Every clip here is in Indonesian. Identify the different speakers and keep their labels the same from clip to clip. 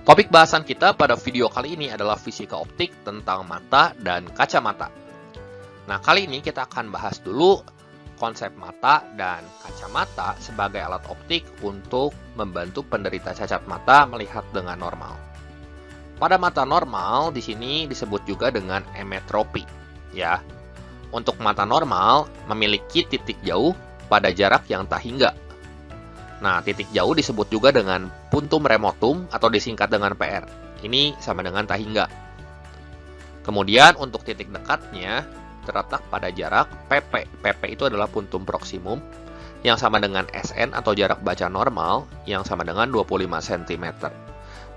Speaker 1: Topik bahasan kita pada video kali ini adalah fisika optik tentang mata dan kacamata. Nah, kali ini kita akan bahas dulu konsep mata dan kacamata sebagai alat optik untuk membantu penderita cacat mata melihat dengan normal. Pada mata normal di sini disebut juga dengan emetropi, ya. Untuk mata normal memiliki titik jauh pada jarak yang tak hingga. Nah, titik jauh disebut juga dengan puntum remotum atau disingkat dengan PR. Ini sama dengan tak hingga. Kemudian untuk titik dekatnya terletak pada jarak PP. PP itu adalah puntum proximum yang sama dengan SN atau jarak baca normal yang sama dengan 25 cm.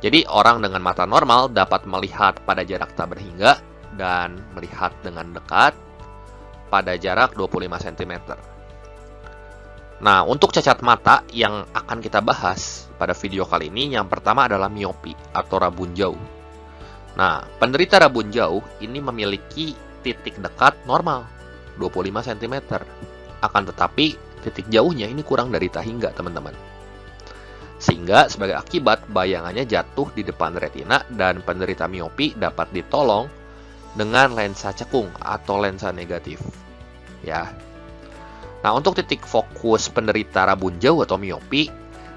Speaker 1: Jadi orang dengan mata normal dapat melihat pada jarak tak berhingga dan melihat dengan dekat pada jarak 25 cm. Nah, untuk cacat mata yang akan kita bahas pada video kali ini, yang pertama adalah miopi atau rabun jauh. Nah, penderita rabun jauh ini memiliki titik dekat normal 25 cm. Akan tetapi, titik jauhnya ini kurang dari tak hingga, teman-teman. Sehingga sebagai akibat, bayangannya jatuh di depan retina dan penderita miopi dapat ditolong dengan lensa cekung atau lensa negatif. Ya. Nah, untuk titik fokus penderita rabun jauh atau miopi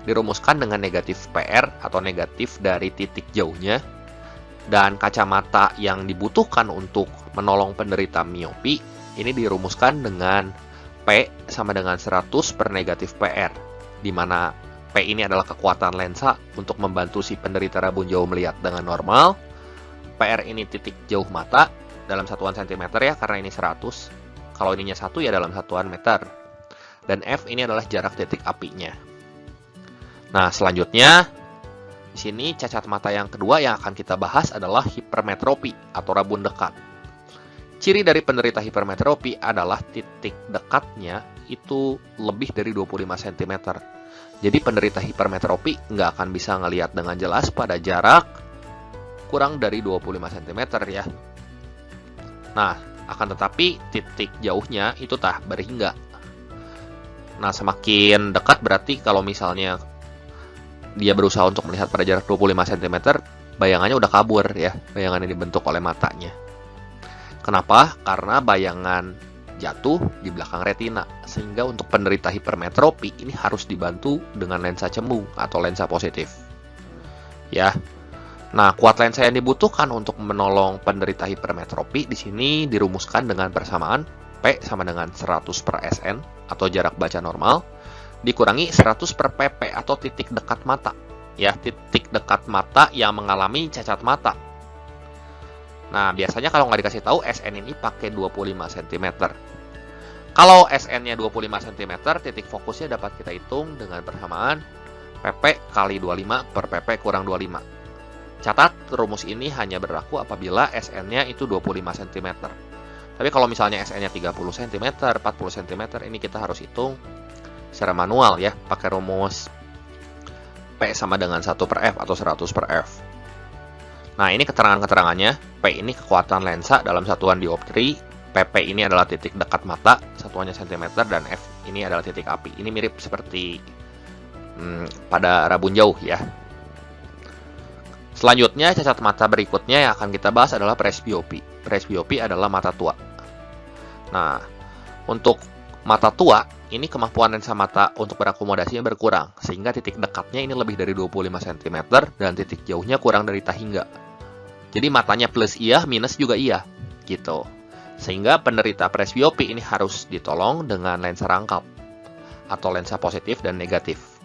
Speaker 1: dirumuskan dengan negatif PR atau negatif dari titik jauhnya, dan kacamata yang dibutuhkan untuk menolong penderita miopi ini dirumuskan dengan P sama dengan 100 per negatif PR, di mana P ini adalah kekuatan lensa untuk membantu si penderita rabun jauh melihat dengan normal. PR ini titik jauh mata dalam satuan cm ya, karena ini 100. Kalau ininya 1 ya dalam satuan meter. Dan F ini adalah jarak titik apinya. Nah, selanjutnya di sini cacat mata yang kedua yang akan kita bahas adalah hipermetropi atau rabun dekat. Ciri dari penderita hipermetropi adalah titik dekatnya itu lebih dari 25 cm. Jadi penderita hipermetropi nggak akan bisa ngelihat dengan jelas pada jarak kurang dari 25 cm ya. Nah, akan tetapi titik jauhnya itu tak berhingga. Nah, semakin dekat berarti kalau misalnya dia berusaha untuk melihat pada jarak 25 cm, bayangannya udah kabur ya, bayangan yang dibentuk oleh matanya. Kenapa? Karena bayangan jatuh di belakang retina, sehingga untuk penderita hipermetropi ini harus dibantu dengan lensa cembung atau lensa positif. Ya. Nah, kuat lensa yang dibutuhkan untuk menolong penderita hipermetropi di sini dirumuskan dengan persamaan P sama dengan 100 per SN atau jarak baca normal dikurangi 100 per PP atau titik dekat mata. Ya, titik dekat mata yang mengalami cacat mata. Nah, biasanya kalau nggak dikasih tahu SN ini pakai 25 cm. Kalau SN-nya 25 cm, titik fokusnya dapat kita hitung dengan persamaan PP kali 25 per PP kurang 25. Catat, rumus ini hanya berlaku apabila SN-nya itu 25 cm. Tapi kalau misalnya SN-nya 30 cm, 40 cm, ini kita harus hitung secara manual ya, pakai rumus P sama dengan 1 per F atau 100 per F. Nah, ini keterangan-keterangannya. P ini kekuatan lensa dalam satuan dioptri, PP ini adalah titik dekat mata, satuannya cm, dan F ini adalah titik api. Ini mirip seperti pada rabun jauh ya. Selanjutnya, cacat mata berikutnya yang akan kita bahas adalah presbiopi. Presbiopi adalah mata tua. Nah, untuk mata tua, ini kemampuan lensa mata untuk berakomodasinya berkurang, sehingga titik dekatnya ini lebih dari 25 cm, dan titik jauhnya kurang dari tak hingga. Jadi matanya plus iya, minus juga iya, gitu. Sehingga penderita presbiopi ini harus ditolong dengan lensa rangkap, atau lensa positif dan negatif.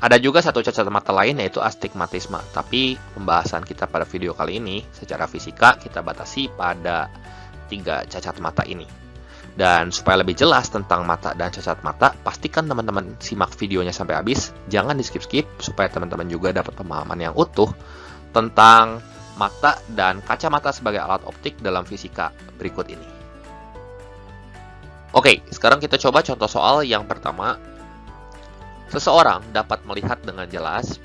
Speaker 1: Ada juga satu cacat mata lain yaitu astigmatisme, tapi pembahasan kita pada video kali ini secara fisika kita batasi pada 3 cacat mata ini. Dan supaya lebih jelas tentang mata dan cacat mata, pastikan teman-teman simak videonya sampai habis, jangan di skip-skip supaya teman-teman juga dapat pemahaman yang utuh tentang mata dan kacamata sebagai alat optik dalam fisika berikut ini. Oke, sekarang kita coba contoh soal yang pertama. Seseorang dapat melihat dengan jelas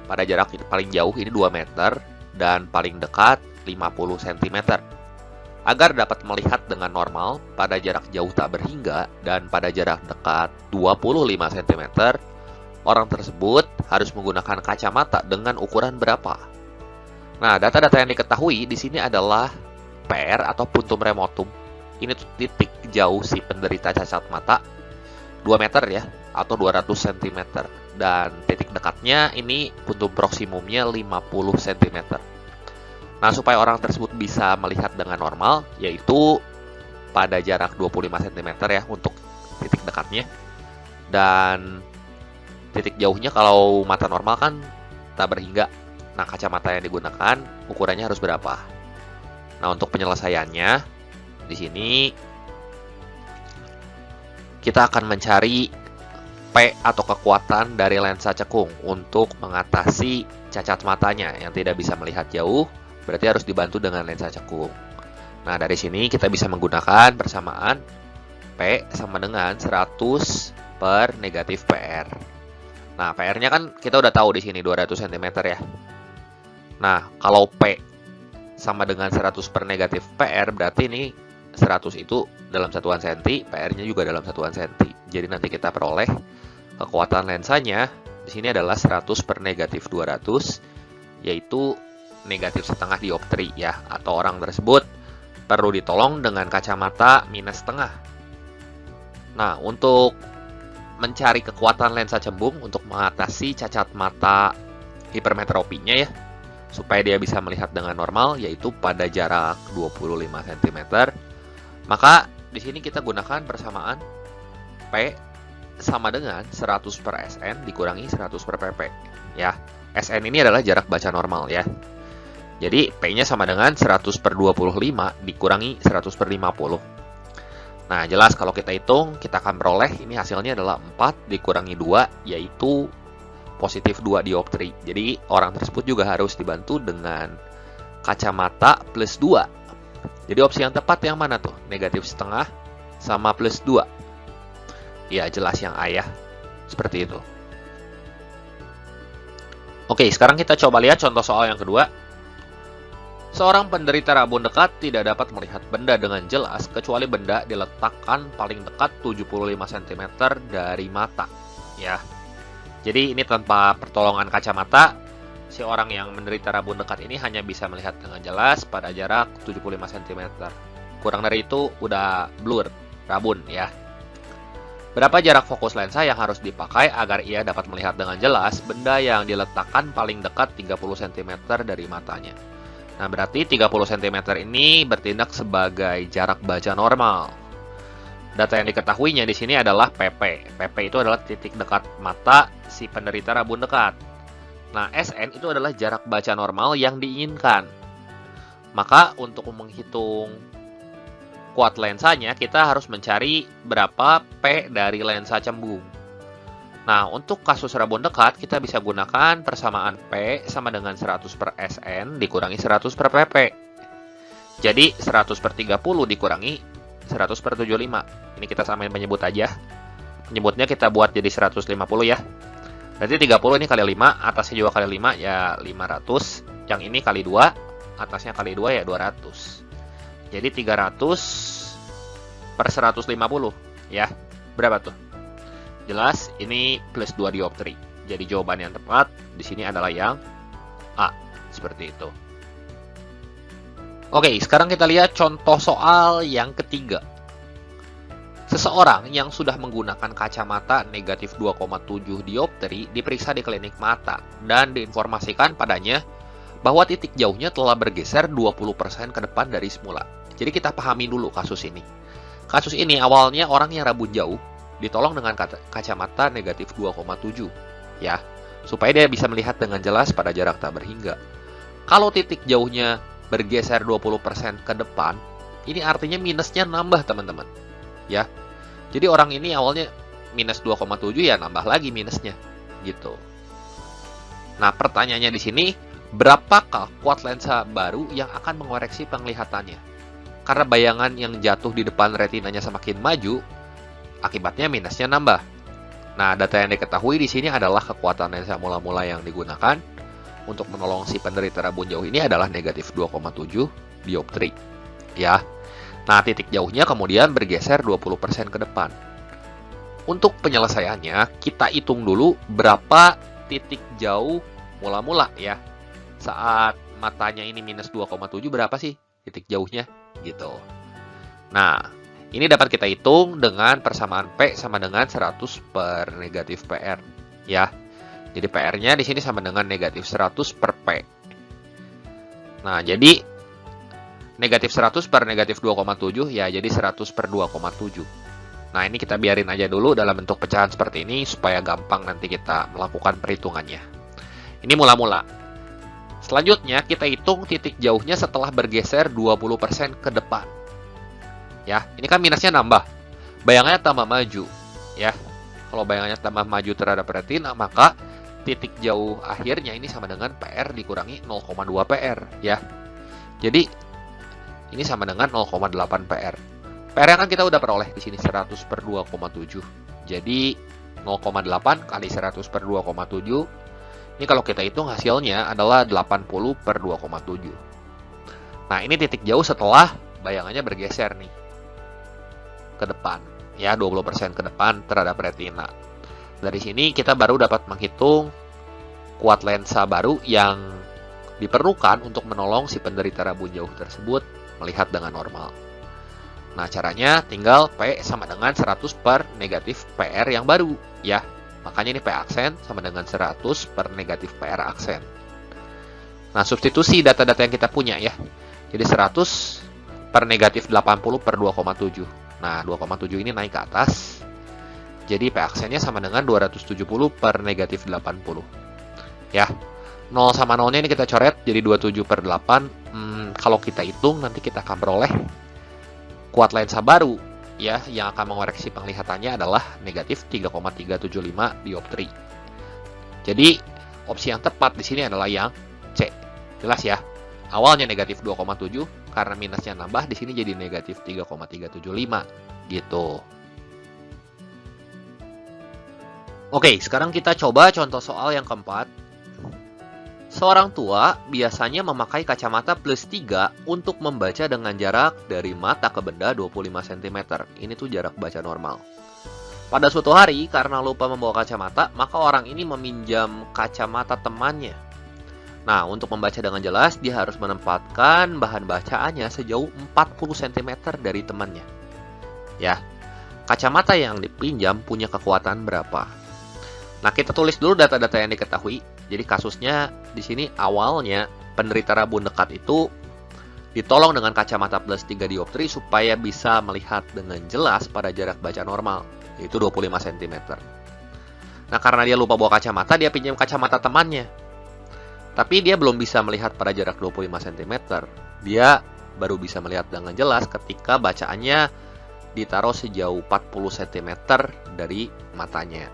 Speaker 1: pada jarak paling jauh ini 2 meter dan paling dekat 50 cm. Agar dapat melihat dengan normal pada jarak jauh tak berhingga dan pada jarak dekat 25 cm, orang tersebut harus menggunakan kacamata dengan ukuran berapa. Nah, data-data yang diketahui di sini adalah PR atau puntum remotum. Ini tuh titik jauh si penderita cacat mata 2 meter ya, atau 200 cm. Dan titik dekatnya ini puntum proksimumnya 50 cm. Nah, supaya orang tersebut bisa melihat dengan normal, yaitu pada jarak 25 cm ya untuk titik dekatnya. Dan titik jauhnya kalau mata normal kan tak berhingga. Nah, kacamata yang digunakan ukurannya harus berapa? Nah, untuk penyelesaiannya di sini kita akan mencari P atau kekuatan dari lensa cekung untuk mengatasi cacat matanya yang tidak bisa melihat jauh, berarti harus dibantu dengan lensa cekung. Nah, dari sini kita bisa menggunakan persamaan P sama dengan 100 per negatif PR. Nah, PR-nya kan kita udah tahu di sini 200 cm ya. Nah, kalau P sama dengan 100 per negatif PR, berarti ini 100 itu dalam satuan senti, PR-nya juga dalam satuan senti. Jadi nanti kita peroleh kekuatan lensanya di sini adalah 100 per negatif 200, yaitu negatif setengah dioptri ya, atau orang tersebut perlu ditolong dengan kacamata minus setengah. Nah, untuk mencari kekuatan lensa cembung untuk mengatasi cacat mata hipermetropinya ya, supaya dia bisa melihat dengan normal, yaitu pada jarak 25 cm, maka di sini kita gunakan persamaan P sama dengan 100 per SN dikurangi 100 per PP ya. SN ini adalah jarak baca normal ya. Jadi P-nya sama dengan 100 per 25 dikurangi 100 per 50. Nah, jelas kalau kita hitung, kita akan peroleh ini hasilnya adalah 4 dikurangi 2, yaitu positif 2 dioptri. Jadi orang tersebut juga harus dibantu dengan kacamata plus 2. Jadi opsi yang tepat yang mana tuh? Negatif setengah sama plus 2. Ya, jelas yang A ya. Seperti itu. Oke, sekarang kita coba lihat contoh soal yang kedua. Seorang penderita rabun dekat tidak dapat melihat benda dengan jelas kecuali benda diletakkan paling dekat 75 cm dari mata. Ya. Jadi ini tanpa pertolongan kacamata, si orang yang menderita rabun dekat ini hanya bisa melihat dengan jelas pada jarak 75 cm. Kurang dari itu udah blur, rabun ya. Berapa jarak fokus lensa yang harus dipakai agar ia dapat melihat dengan jelas benda yang diletakkan paling dekat 30 cm dari matanya? Nah, berarti 30 cm ini bertindak sebagai jarak baca normal. Data yang diketahuinya di sini adalah PP. PP itu adalah titik dekat mata si penderita rabun dekat. Nah, SN itu adalah jarak baca normal yang diinginkan. Maka untuk menghitung kuat lensanya, kita harus mencari berapa P dari lensa cembung. Nah, untuk kasus rabun dekat, kita bisa gunakan persamaan P sama dengan 100 per SN dikurangi 100 per PP. Jadi, 100 per 30 dikurangi 100 per 75. Ini kita samain penyebut aja. Penyebutnya kita buat jadi 150 ya. Berarti 30 ini kali 5, atasnya juga kali 5 ya 500. Yang ini kali 2, atasnya kali 2 ya 200. Jadi 300 per 150 ya. Berapa tuh? Jelas ini plus 2 dioptri. Jadi jawaban yang tepat di sini adalah yang A. Seperti itu. Oke, sekarang kita lihat contoh soal yang ketiga. Seseorang yang sudah menggunakan kacamata negatif 2,7 dioptri diperiksa di klinik mata dan diinformasikan padanya bahwa titik jauhnya telah bergeser 20% ke depan dari semula. Jadi kita pahami dulu kasus ini. Kasus ini awalnya orang yang rabun jauh ditolong dengan kacamata negatif 2,7 ya, supaya dia bisa melihat dengan jelas pada jarak tak berhingga. Kalau titik jauhnya bergeser 20% ke depan, ini artinya minusnya nambah teman-teman. Ya. Jadi orang ini awalnya minus 2,7 ya nambah lagi minusnya gitu. Nah, pertanyaannya di sini, berapakah kuat lensa baru yang akan mengoreksi penglihatannya? Karena bayangan yang jatuh di depan retinanya semakin maju, akibatnya minusnya nambah. Nah, data yang diketahui di sini adalah kekuatan lensa mula-mula yang digunakan untuk menolong si penderita rabun jauh ini adalah negatif 2,7 dioptri. Ya. Nah, titik jauhnya kemudian bergeser 20% ke depan. Untuk penyelesaiannya, kita hitung dulu berapa titik jauh mula-mula ya. Saat matanya ini minus 2,7 berapa sih titik jauhnya? Gitu. Nah, ini dapat kita hitung dengan persamaan P sama dengan 100 per negatif PR. Ya, jadi PR-nya di sini sama dengan negatif 100 per P. Nah, jadi negatif 100 per negatif 2,7 ya jadi 100 per 2,7. Nah, ini kita biarin aja dulu dalam bentuk pecahan seperti ini supaya gampang nanti kita melakukan perhitungannya. Ini mula-mula. Selanjutnya kita hitung titik jauhnya setelah bergeser 20% ke depan. Ya, ini kan minusnya nambah. Bayangannya tambah maju, ya. Kalau bayangannya tambah maju terhadap retina, maka titik jauh akhirnya ini sama dengan PR dikurangi 0,2 PR, ya. Jadi ini sama dengan 0,8 PR. PR yang kan kita udah peroleh di sini 100 per 2,7. Jadi 0,8 kali 100 per 2,7. Ini kalau kita hitung hasilnya adalah 80 per 2,7. Nah, ini titik jauh setelah bayangannya bergeser nih ke depan. Ya, 20% ke depan terhadap retina. Dari sini kita baru dapat menghitung kuat lensa baru yang diperlukan untuk menolong si penderita rabun jauh tersebut melihat dengan normal. Nah, caranya tinggal P sama dengan 100 per negatif PR yang baru, ya. Makanya ini P aksen sama dengan 100 per negatif PR aksen. Nah, substitusi data-data yang kita punya ya. Jadi 100 per negatif 80 per 2,7. Nah, 2,7 ini naik ke atas. Jadi P aksennya sama dengan 270 per negatif 80. Ya. 0 sama 0-nya ini kita coret jadi 27 per 8. Kalau kita hitung nanti kita akan beroleh kuat lensa baru ya yang akan mengoreksi penglihatannya adalah negatif 3,375 dioptri. Jadi opsi yang tepat di sini adalah yang C. Jelas ya. Awalnya negatif 2,7 karena minusnya nambah di sini jadi negatif 3,375 gitu. Oke, sekarang kita coba contoh soal yang keempat. Seorang tua biasanya memakai kacamata plus 3 untuk membaca dengan jarak dari mata ke benda 25 cm. Ini tuh jarak baca normal. Pada suatu hari, karena lupa membawa kacamata, maka orang ini meminjam kacamata temannya. Nah, untuk membaca dengan jelas, dia harus menempatkan bahan bacaannya sejauh 40 cm dari temannya. Ya, kacamata yang dipinjam punya kekuatan berapa? Nah, kita tulis dulu data-data yang diketahui. Jadi kasusnya di sini awalnya penderita rabun dekat itu ditolong dengan kacamata plus 3 dioptri supaya bisa melihat dengan jelas pada jarak baca normal, yaitu 25 cm. Nah, karena dia lupa bawa kacamata, dia pinjam kacamata temannya. Tapi dia belum bisa melihat pada jarak 25 cm. Dia baru bisa melihat dengan jelas ketika bacaannya ditaruh sejauh 40 cm dari matanya.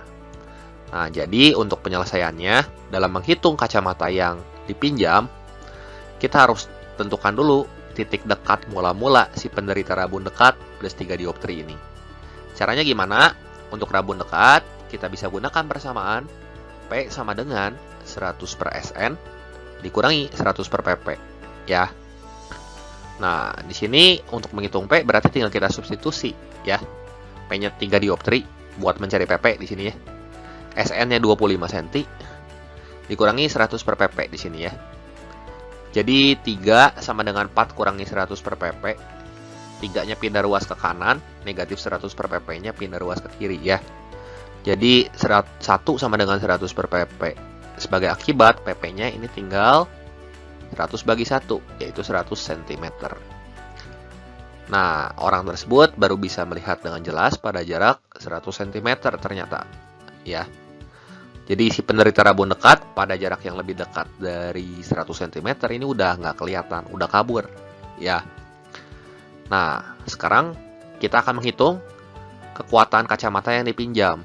Speaker 1: Nah, jadi untuk penyelesaiannya, dalam menghitung kacamata yang dipinjam, kita harus tentukan dulu titik dekat mula-mula si penderita rabun dekat plus 3 dioptri ini. Caranya gimana? Untuk rabun dekat, kita bisa gunakan persamaan P sama dengan 100 per SN dikurangi 100 per PP. Ya. Nah, di sini untuk menghitung P berarti tinggal kita substitusi ya. P-nya 3 dioptri buat mencari PP di sini ya. SN-nya 25 cm dikurangi 100 per PP di sini ya. Jadi 3 sama dengan 4 kurangi 100 per PP. 3-nya pindah ruas ke kanan, negatif 100 per PP-nya pindah ruas ke kiri ya. Jadi 1 sama dengan 100 per PP. Sebagai akibat, PP-nya ini tinggal 100 bagi 1, yaitu 100 cm. Nah, orang tersebut baru bisa melihat dengan jelas pada jarak 100 cm ternyata. Ya. Jadi si penderita rabun dekat pada jarak yang lebih dekat dari 100 cm ini udah nggak kelihatan, udah kabur. Ya. Nah, sekarang kita akan menghitung kekuatan kacamata yang dipinjam.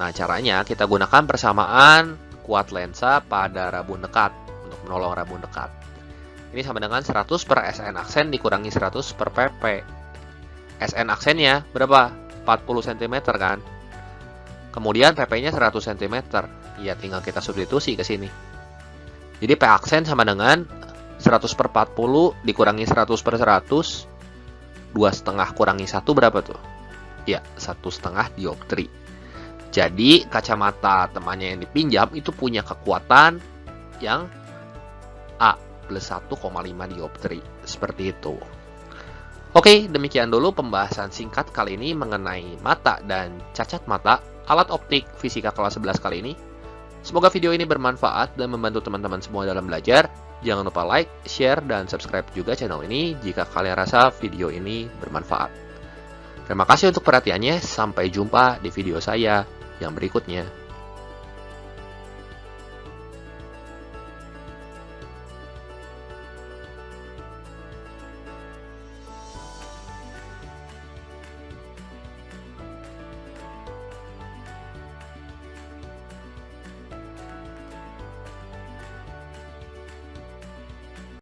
Speaker 1: Nah, caranya kita gunakan persamaan kuat lensa pada rabun dekat untuk menolong rabun dekat. Ini sama dengan 100 per SN aksen dikurangi 100 per PP. SN aksennya berapa? 40 cm kan? Kemudian PP-nya 100 cm. Ya, tinggal kita substitusi ke sini. Jadi P aksen sama dengan 100 per 40 dikurangi 100 per 100. 2,5 kurangi 1 berapa tuh? Ya, 1,5 dioptri. Jadi, kacamata temannya yang dipinjam itu punya kekuatan yang A plus 1,5 dioptri. Seperti itu. Oke, demikian dulu pembahasan singkat kali ini mengenai mata dan cacat mata alat optik fisika kelas 11 kali ini. Semoga video ini bermanfaat dan membantu teman-teman semua dalam belajar. Jangan lupa like, share, dan subscribe juga channel ini jika kalian rasa video ini bermanfaat. Terima kasih untuk perhatiannya, sampai jumpa di video saya yang berikutnya.